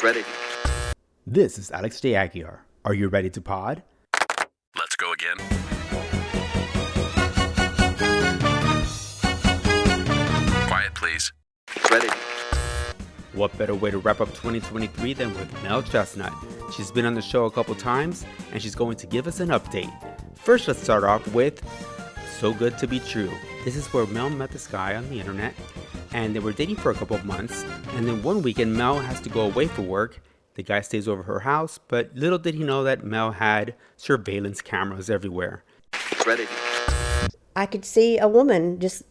Ready. This is Alex J. Aguiar. Are you ready to pod? Let's go again. Quiet, please. Ready. What better way to wrap up 2023 than with Mel Chesnut? She's been on the show a couple times, and she's going to give us an update. First, let's start off with So Good to Be True. This is where Mel met this guy on the internet, and they were dating for a couple of months, and then one weekend Mel has to go away for work. The guy stays over her house, but little did he know that Mel had surveillance cameras everywhere. Ready. I could see a woman just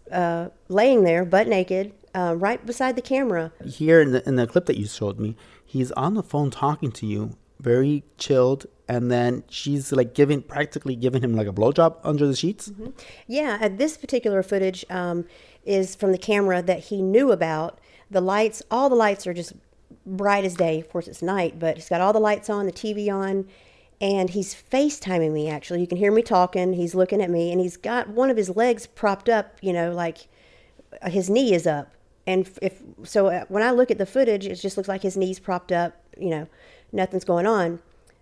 laying there, butt naked, right beside the camera. Here in the clip that you showed me, he's on the phone talking to you, very chilled, and then she's like practically giving him like a blowjob under the sheets. Mm-hmm. Yeah, this particular footage is from the camera that he knew about. The lights, all the lights are just bright as day. Of course, it's night, but he's got all the lights on, the TV on, and he's FaceTiming me, actually. You can hear me talking. He's looking at me, and he's got one of his legs propped up, like his knee is up. And when I look at the footage, it just looks like his knee's propped up, nothing's going on.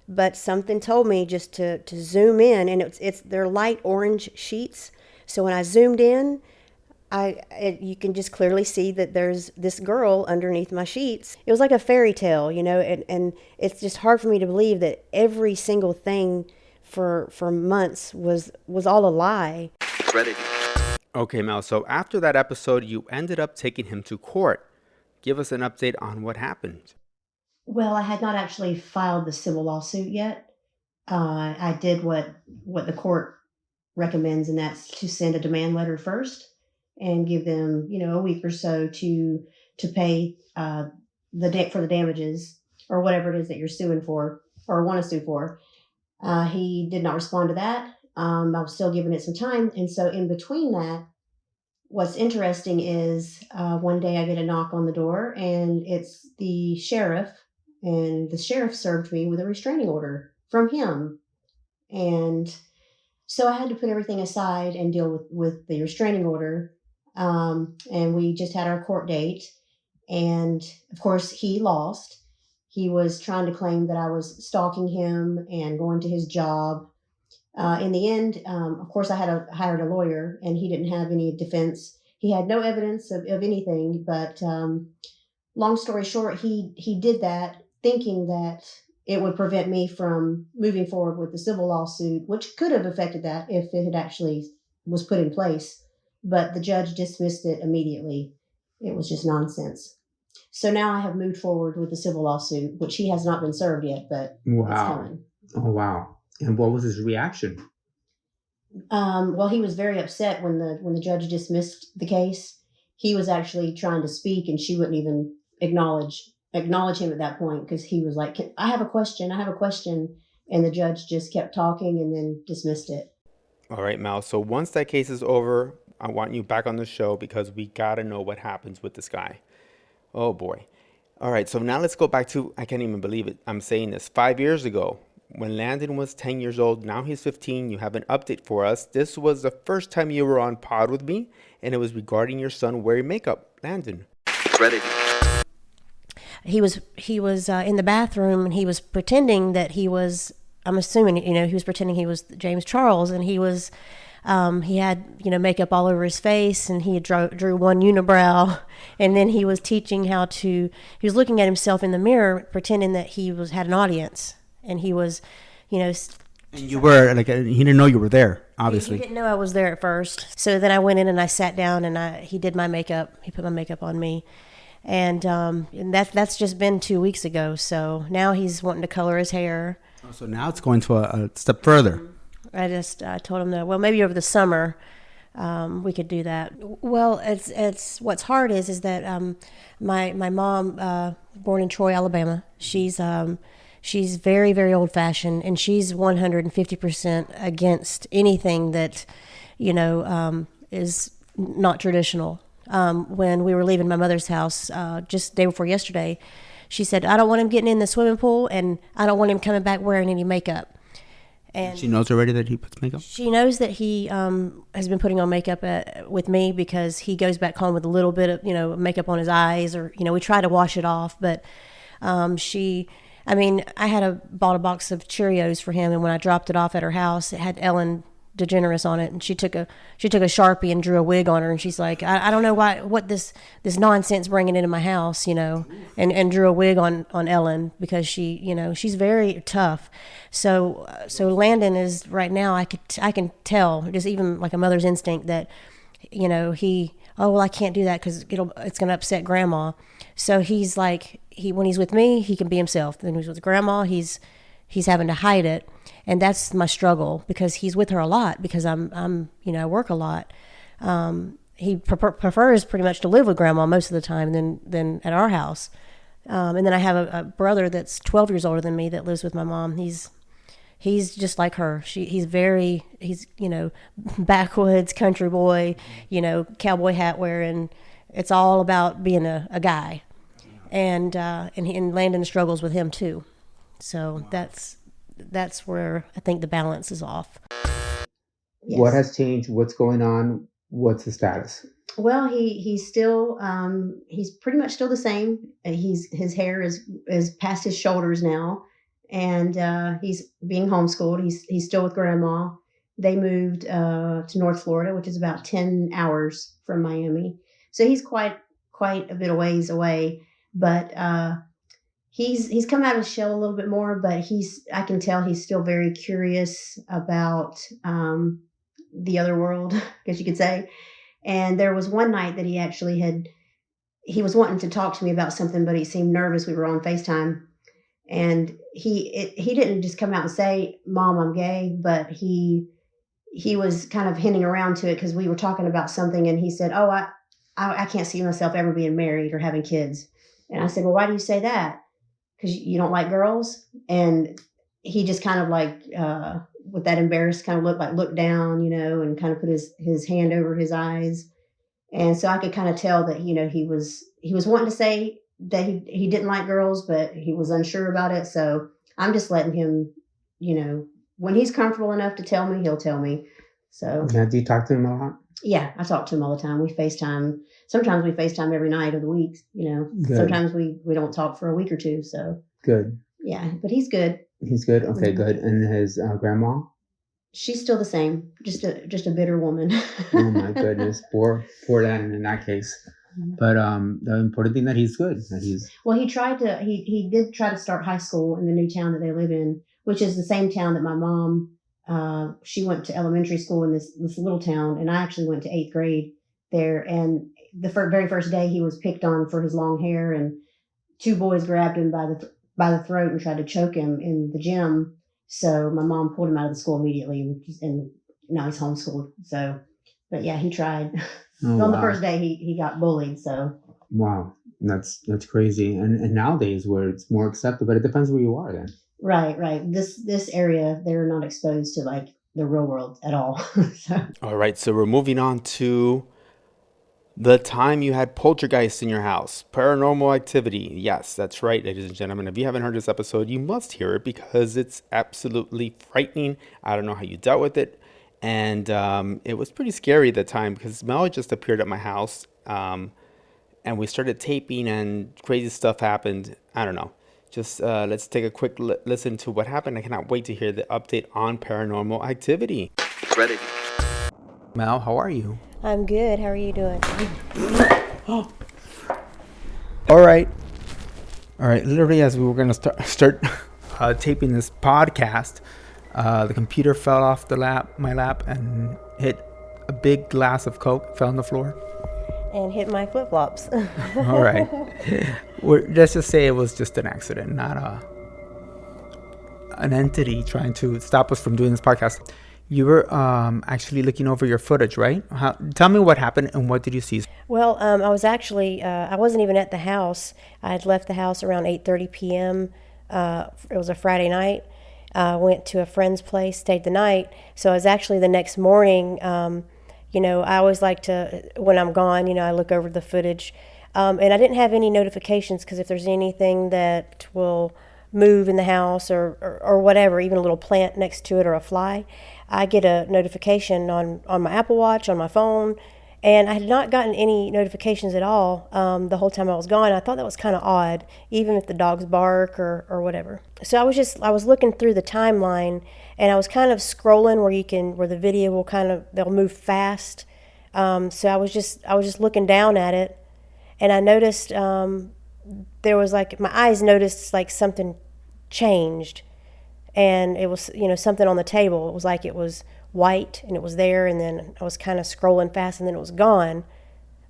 But something told me just to zoom in, and they're light orange sheets. So when I zoomed in, you can just clearly see that there's this girl underneath my sheets. It was like a fairy tale, and it's just hard for me to believe that every single thing for months was all a lie. Ready. Okay, Mel, so after that episode, you ended up taking him to court. Give us an update on what happened. Well, I had not actually filed the civil lawsuit yet. I did what the court recommends, and that's to send a demand letter first and give them, a week or so to pay for the damages or whatever it is that you're suing for or want to sue for. He did not respond to that. I was still giving it some time. And so in between that, what's interesting is one day I get a knock on the door, and it's the sheriff, and the sheriff served me with a restraining order from him. And so I had to put everything aside and deal with the restraining order. And we just had our court date. And of course, he lost. He was trying to claim that I was stalking him and going to his job. In the end, of course, I had hired a lawyer, and he didn't have any defense. He had no evidence of anything. But long story short, he did that thinking that it would prevent me from moving forward with the civil lawsuit, which could have affected that if it had actually was put in place. But the judge dismissed it immediately. It was just nonsense. So now I have moved forward with the civil lawsuit, which he has not been served yet, but it's coming. Oh, wow. And what was his reaction? Well, he was very upset when the judge dismissed the case. He was actually trying to speak, and she wouldn't even acknowledge him at that point, because he was like, I have a question. And the judge just kept talking and then dismissed it. All right, Mel. So once that case is over, I want you back on the show because we got to know what happens with this guy. Oh, boy. All right. So now let's go back to, I can't even believe it, I'm saying this, 5 years ago when Landon was 10 years old. Now he's 15. You have an update for us. This was the first time you were on pod with me, and it was regarding your son wearing makeup. Landon. Ready. He was in the bathroom, and he was pretending that he was, I'm assuming, he was pretending he was James Charles, and he was, he had, makeup all over his face, and he drew one unibrow, and then he was teaching he was looking at himself in the mirror, pretending that he had an audience, and he was, And you were, he didn't know you were there, obviously. He didn't know I was there at first. So then I went in and I sat down, and he did my makeup. He put my makeup on me. And that's just been 2 weeks ago. So now he's wanting to color his hair. Oh, so now it's going to a step further. I told him that, well, maybe over the summer we could do that. Well, it's what's hard is that my mom, born in Troy, Alabama, she's very, very old fashioned, and she's 150% against anything that, is not traditional. When we were leaving my mother's house just day before yesterday, she said, I don't want him getting in the swimming pool, and I don't want him coming back wearing any makeup. And she knows already that he puts makeup? She knows that he has been putting on makeup with me because he goes back home with a little bit of, makeup on his eyes, or, we try to wash it off. But I had bought a box of Cheerios for him, and when I dropped it off at her house, it had Ellen DeGeneres on it, and she took a Sharpie and drew a wig on her, and she's like, I don't know what this nonsense bringing into my house, and drew a wig on Ellen because she's very tough. So Landon is right now. I can tell, just even like a mother's instinct, that I can't do that because it's going to upset Grandma. So he's like, when he's with me, he can be himself. Then when he's with Grandma, he's having to hide it. And that's my struggle, because he's with her a lot, because I work a lot. He prefers pretty much to live with Grandma most of the time than at our house. And then I have a brother that's 12 years older than me that lives with my mom. He's just like her. He's backwoods country boy, cowboy hat wearing. It's all about being a guy. And Landon struggles with him too. So that's where I think the balance is off. Yes. What has changed? What's going on? What's the status? Well, he's still he's pretty much still the same. His hair is past his shoulders now, and he's being homeschooled. He's still with Grandma. They moved to North Florida, which is about 10 hours from Miami. So he's quite a bit of ways away, but he's come out of his shell a little bit more. But I can tell he's still very curious about the other world, I guess you could say. And there was one night that he was wanting to talk to me about something, but he seemed nervous. We were on FaceTime, and he didn't just come out and say, "Mom, I'm gay," but he was kind of hinting around to it, because we were talking about something, and he said, "Oh, I can't see myself ever being married or having kids." And I said, "Well, why do you say that? Because you don't like girls?" And he just kind of like, with that embarrassed kind of look, like looked down, and kind of put his hand over his eyes. And so I could kind of tell that, he was wanting to say that he didn't like girls, but he was unsure about it. So I'm just letting him, when he's comfortable enough to tell me, he'll tell me. So Now, do you talk to him a lot? Yeah, I talk to him all the time. We FaceTime. Sometimes we FaceTime every night of the week, Good. Sometimes we don't talk for a week or two. So Good. yeah, but he's good. He's good. Okay, Mhm. good. And his grandma? She's still the same, just a bitter woman. Oh my goodness, poor dad in that case. But the important thing that he's good. Well, he did try to start high school in the new town that they live in, which is the same town that my mom. She went to elementary school in this little town, and I actually went to 8th grade there. And the very first day, he was picked on for his long hair, and 2 boys grabbed him by the throat and tried to choke him in the gym. So my mom pulled him out of the school immediately, and now he's homeschooled. So, but yeah, he tried. Oh, On the wow. first day, he got bullied. So Wow, that's crazy. And nowadays, where it's more accepted, but it depends where you are then. right. This area, they're not exposed to like the real world at all. So, All right, so we're moving on to the time you had poltergeist in your house, paranormal activity. Yes, that's right, ladies and gentlemen. If you haven't heard this episode, you must hear it, because it's absolutely frightening. I don't know how you dealt with it. And it was pretty scary at the time, because Mel just appeared at my house, and we started taping, and crazy stuff happened. I don't know. Just let's take a quick listen to what happened. I cannot wait to hear the update on paranormal activity. Ready. Mel, how are you? I'm good. How are you doing? All right. Literally, as we were going to start taping this podcast, the computer fell off my lap, and hit a big glass of Coke, fell on the floor. And hit my flip-flops. All right. Let's just say it was just an accident, not an entity trying to stop us from doing this podcast. You were actually looking over your footage, right? Tell me what happened and what did you see? Well, I was actually, I wasn't even at the house. I had left the house around 8:30 p.m. It was a Friday night. Went to a friend's place, stayed the night. So I was actually the next morning, I always like to, when I'm gone, I look over the footage. And I didn't have any notifications, because if there's anything that will move in the house or whatever, even a little plant next to it or a fly, I get a notification on my Apple Watch, on my phone, And I had not gotten any notifications at all the whole time I was gone. I thought that was kind of odd, even if the dogs bark or whatever. So I was looking through the timeline, and I was kind of scrolling where the video will they'll move fast. So I was just looking down at it, and I noticed there was my eyes noticed something changed, and it was something on the table. It was it was white, and it was there, and then I was kind of scrolling fast, and then it was gone,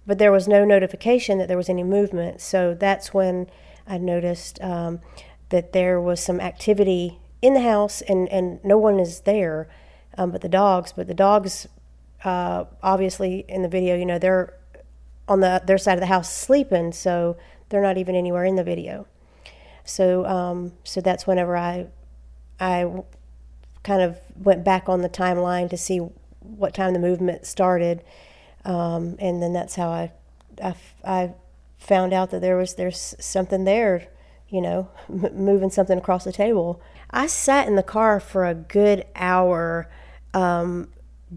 but there was no notification that there was any movement. So that's when I noticed that there was some activity in the house, and no one is there but the dogs. Obviously in the video, they're on their side of the house sleeping, so they're not even anywhere in the video. So that's whenever I kind of went back on the timeline to see what time the movement started, and then that's how I found out that there's something there, moving something across the table. I sat in the car for a good hour,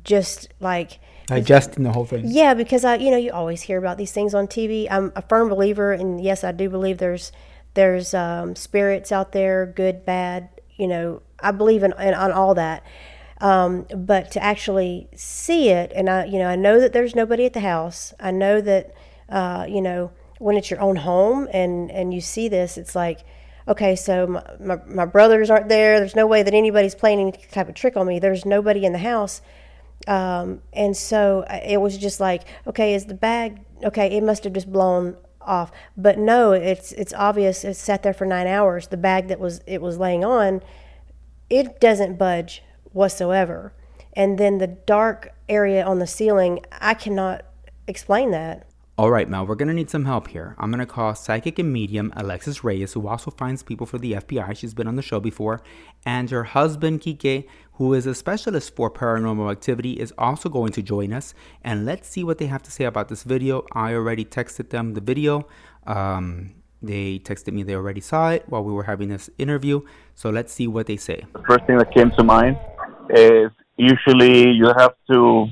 just digesting the whole thing. Yeah, because you always hear about these things on TV. I'm a firm believer, and yes, I do believe there's spirits out there, good, bad. I believe in all that. But to actually see it, and I know that there's nobody at the house. I know that when it's your own home and you see this, it's okay, so my brothers aren't there. There's no way that anybody's playing any type of trick on me. There's nobody in the house. And so it was just okay, is the bag, okay, it must have just blown off. But no, it's obvious. It sat there for 9 hours. The bag it was laying on, it doesn't budge whatsoever. And then the dark area on the ceiling, I cannot explain that. All right, Mel, we're going to need some help here. I'm going to call psychic and medium Alexis Reyes, who also finds people for the FBI. She's been on the show before. And her husband, Kike, who is a specialist for paranormal activity, is also going to join us. And let's see what they have to say about this video. I already texted them the video. They texted me they already saw it while we were having this interview. So let's see what they say. The first thing that came to mind is usually you have to,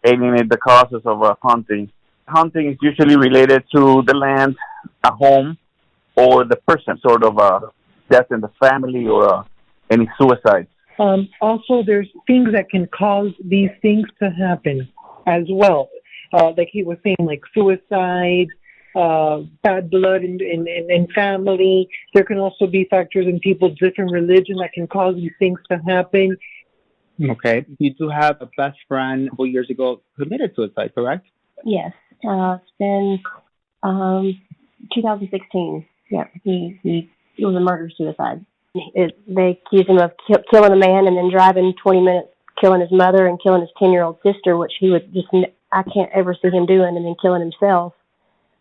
alienate the causes of a haunting. Haunting is usually related to the land, a home, or the person, sort of a death in the family or any suicides. Also, there's things that can cause these things to happen as well. Like he was saying, like suicide, bad blood in family. There can also be factors in people's different religion that can cause these things to happen. Okay. You do have a best friend a couple years ago committed suicide, correct? Yes. It's been 2016. Yeah, it was a murder-suicide. They accused him of killing a man and then driving 20 minutes, killing his mother and killing his 10-year-old sister, which he would I can't ever see him doing, and then killing himself.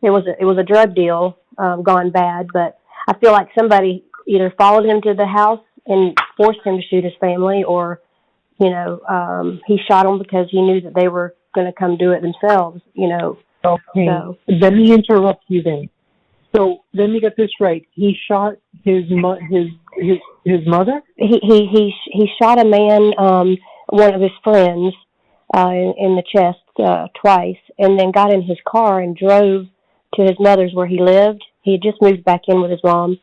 It was a drug deal gone bad, but I feel like somebody either followed him to the house and forced him to shoot his family, or he shot them because he knew that they were going to come do it themselves. Okay. So. Let me interrupt you then. So let me get this right. He shot his mother. He shot a man, one of his friends, in the chest twice, and then got in his car and drove to his mother's where he lived. He had just moved back in with his mom,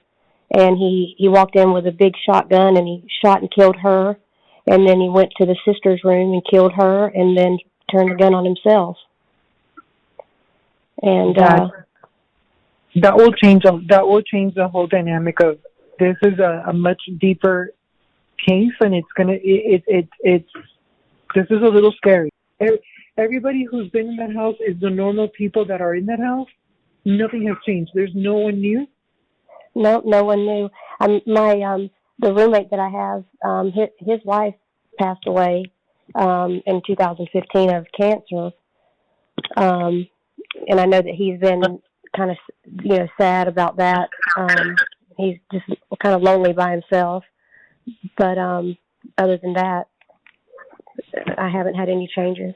and he walked in with a big shotgun and he shot and killed her, and then he went to the sister's room and killed her, and then turned the gun on himself. And that will change the whole dynamic of this. Is a much deeper case, and it's this is a little scary. Everybody who's been in that house is the normal people that are in that house. Nothing has changed. There's no one new. No one knew. The roommate that I have, his wife passed away in 2015 of cancer, and I know that he's been kind of sad about that. He's just kind of lonely by himself. But other than that, I haven't had any changes.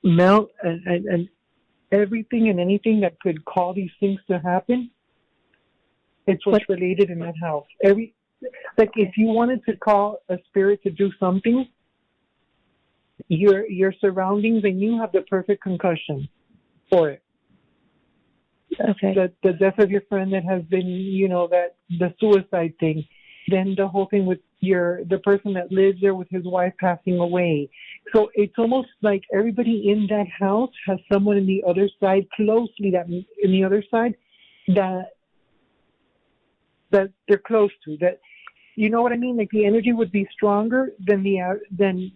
Mel, and everything and anything that could cause these things to happen, it's what's related in that house. If you wanted to call a spirit to do something, your surroundings, and you have the perfect concussion for it. Okay. The death of your friend that has been, that the suicide thing, then the whole thing with the person that lives there with his wife passing away. So it's almost like everybody in that house has someone in the other side closely that in the other side that they're close to. That, you know what I mean? Like the energy would be stronger than the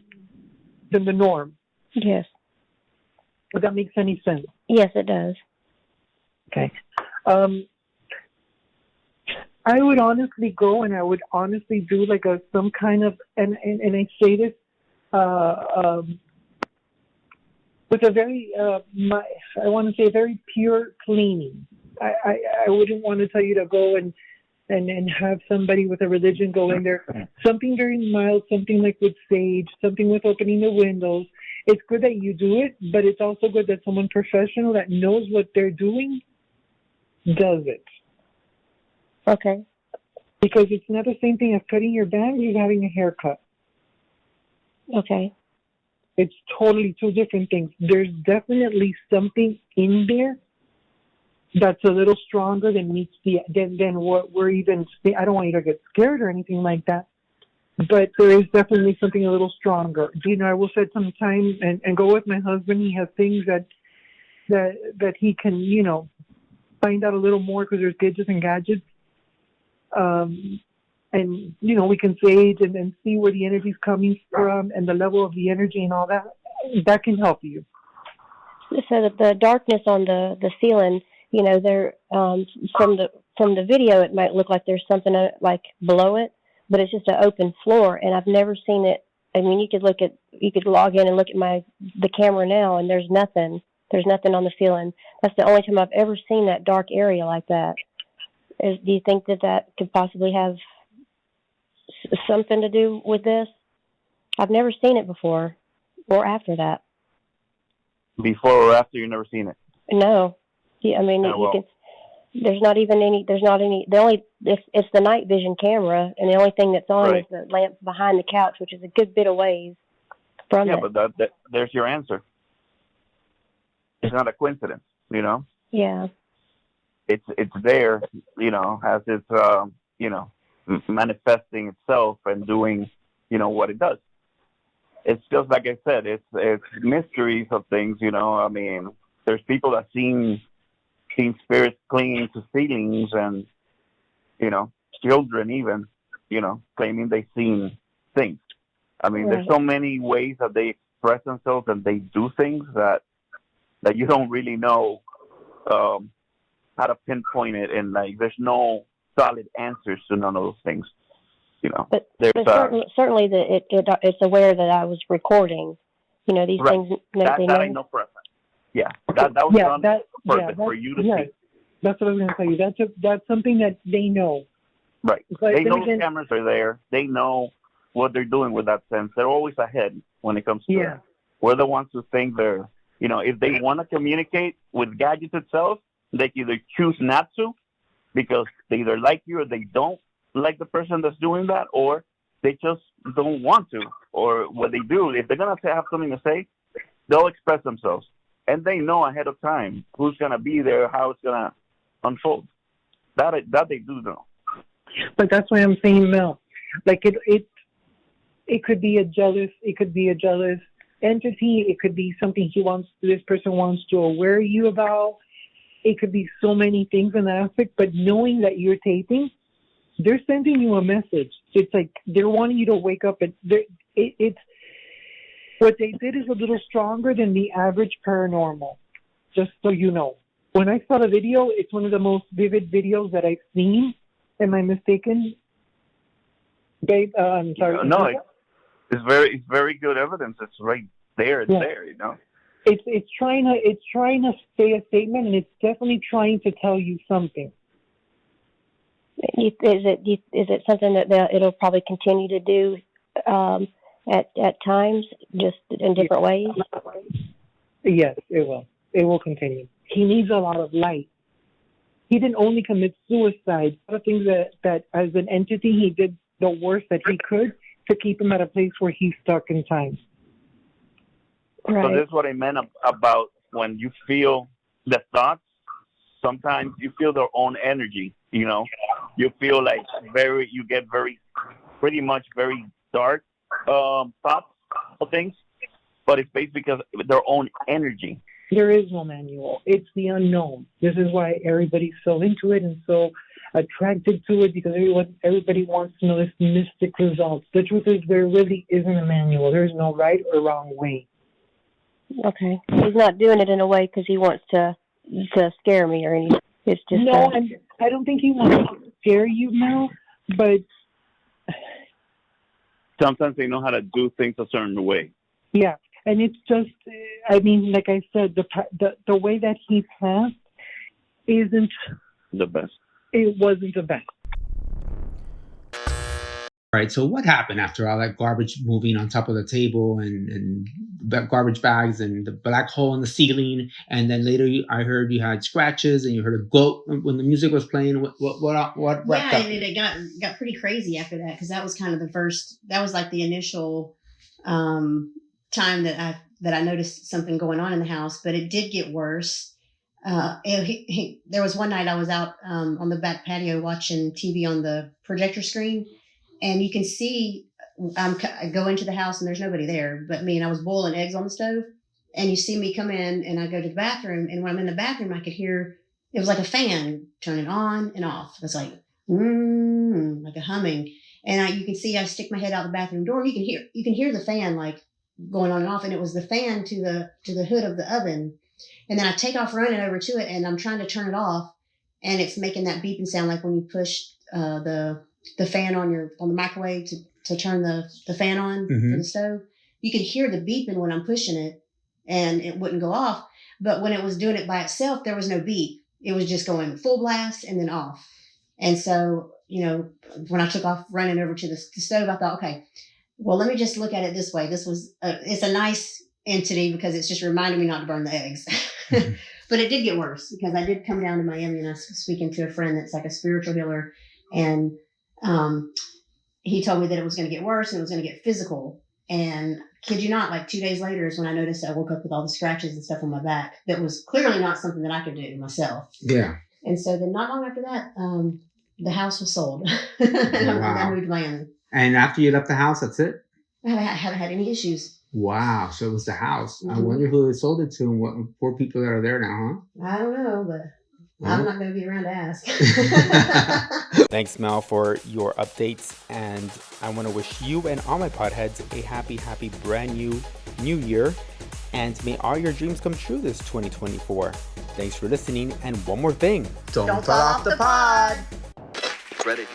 norm. Yes. If that makes any sense. Yes, it does. Okay. I would honestly go and I would honestly do like some kind of, and I say this with a very, I want to say very pure cleaning. I wouldn't want to tell you to go and have somebody with a religion go in there. Something very mild, something like with sage, something with opening the windows. It's good that you do it, but it's also good that someone professional that knows what they're doing does it. Okay. Because it's not the same thing as cutting your bangs or having a haircut. Okay. It's totally two different things. There's definitely something in there that's a little stronger than meets than what we're even. I don't want you to get scared or anything like that, but there is definitely something a little stronger. I will set some time and go with my husband. He has things that he can find out a little more because there's gadgets. And we can sage and see where the energy's coming from and the level of the energy and all that. That can help you. So the darkness on the ceiling, there from the video, it might look like there's something like below it, but it's just an open floor, and I've never seen it. I mean, you could log in and look at the camera now, and there's nothing. There's nothing on the ceiling. That's the only time I've ever seen that dark area like that. Do you think that could possibly have something to do with this? I've never seen it before or after that. Before or after, you've never seen it? No. Yeah, I mean, you can. There's not any. The only it's the night vision camera, and the only thing that's on is the lamp behind the couch, which is a good bit of ways from it. Yeah, but there's your answer. It's not a coincidence, Yeah. It's there, as it's manifesting itself and doing, what it does. It's just like I said, it's mysteries of things, I mean, there's people that seen spirits clinging to ceilings and, children even, claiming they've seen things. I mean, there's so many ways that they express themselves and they do things that you don't really know how to pinpoint it, and there's no solid answers to none of those things. But certainly it's aware that I was recording. These things. That I know for a fact. Yeah, that was done perfect for you to see. That's what I was going to tell you. That's something that they know. Right. But they know the cameras are there. They know what they're doing with that sense. They're always ahead when it comes to it. We're the ones who think they're, if they want to communicate with gadgets itself, they can either choose not to because they either like you or they don't like the person that's doing that, or they just don't want to. Or what they do, if they're going to have something to say, they'll express themselves. And they know ahead of time who's going to be there, how it's going to unfold. That they do know. But that's why I'm saying, Mel, like it could be a jealous entity. It could be something this person wants to aware you about. It could be so many things in that aspect, but knowing that you're taping, they're sending you a message. It's like they're wanting you to wake up. It's what they did is a little stronger than the average paranormal, just so you know. When I saw the video, it's one of the most vivid videos that I've seen. Am I mistaken? Babe, I'm sorry. No, it's very good evidence. It's right there. It's there, It's trying to say a statement, and it's definitely trying to tell you something. Is it something that it'll probably continue to do at times, just in different ways? Yes, it will. It will continue. He needs a lot of light. He didn't only commit suicide. A lot of things that as an entity, he did the worst that he could to keep him at a place where he's stuck in time. So this is what I meant about when you feel the thoughts. Sometimes you feel their own energy. You know, you feel like you get pretty much very dark thoughts of things, but it's based because of their own energy. There is no manual. It's the unknown. This is why everybody's so into it and so attracted to it, because everybody wants to know this mystic results. The truth is, there really isn't a manual. There's no right or wrong way. Okay. He's not doing it in a way because he wants to scare me or anything. It's just no, and I don't think he wants to scare you, Mel, but sometimes they know how to do things a certain way. Yeah, and it's just, I mean, like I said, the way that he passed isn't the best. It wasn't the best. All right, so what happened after all that garbage moving on top of the table and garbage bags and the black hole in the ceiling, and then later I heard you had scratches and you heard a goat when the music was playing. What wrapped up? And it got pretty crazy after that, because that was kind of that was like the initial time that I noticed something going on in the house, but it did get worse. There was one night I was out on the back patio watching TV on the projector screen, and you can see I go into the house and there's nobody there but me, and I was boiling eggs on the stove, and you see me come in and I go to the bathroom, and when I'm in the bathroom I could hear it was like a fan turning on and off. It's like like a humming, and you can see I stick my head out the bathroom door, and you can hear the fan like going on and off, and it was the fan to the hood of the oven. And then I take off running over to it, and I'm trying to turn it off, and it's making that beeping sound like when you push the fan on the microwave to turn the fan on for the stove. You could hear the beeping when I'm pushing it, and it wouldn't go off. But when it was doing it by itself, there was no beep. It was just going full blast and then off. And so, when I took off running over to the stove, I thought, okay, well, let me just look at it this way. It's a nice entity because it's just reminding me not to burn the eggs. But it did get worse, because I did come down to Miami and I was speaking to a friend that's like a spiritual healer, and he told me that it was going to get worse and it was going to get physical. And kid you not, like 2 days later is when I noticed I woke up with all the scratches and stuff on my back. That was clearly not something that I could do myself. Yeah. And so then not long after that, the house was sold. And Wow. I moved to Miami. And after you left the house, that's it? I haven't had any issues. Wow. So it was the house. I Mhm. wonder who they sold it to and what poor people that are there now, I don't know, but I'm not going to be around to ask. huh? Thanks, Mel, for your updates. And I want to wish you and all my podheads a happy brand new year. And may all your dreams come true this 2024. Thanks for listening. And one more thing. Don't fall off the pod. Ready.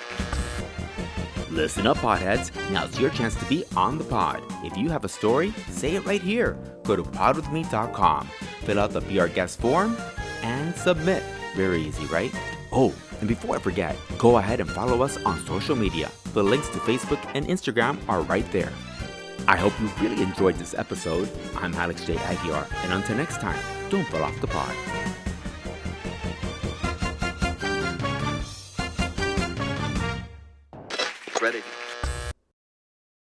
Listen up, podheads. Now's your chance to be on the pod. If you have a story, say it right here. Go to podwithme.com, fill out the Be Our Guest form, and submit. Very easy, right? Oh, and before I forget, go ahead and follow us on social media. The links to Facebook and Instagram are right there. I hope you really enjoyed this episode. I'm Alex J. Aguiar, and until next time, don't fall off the pod. Ready.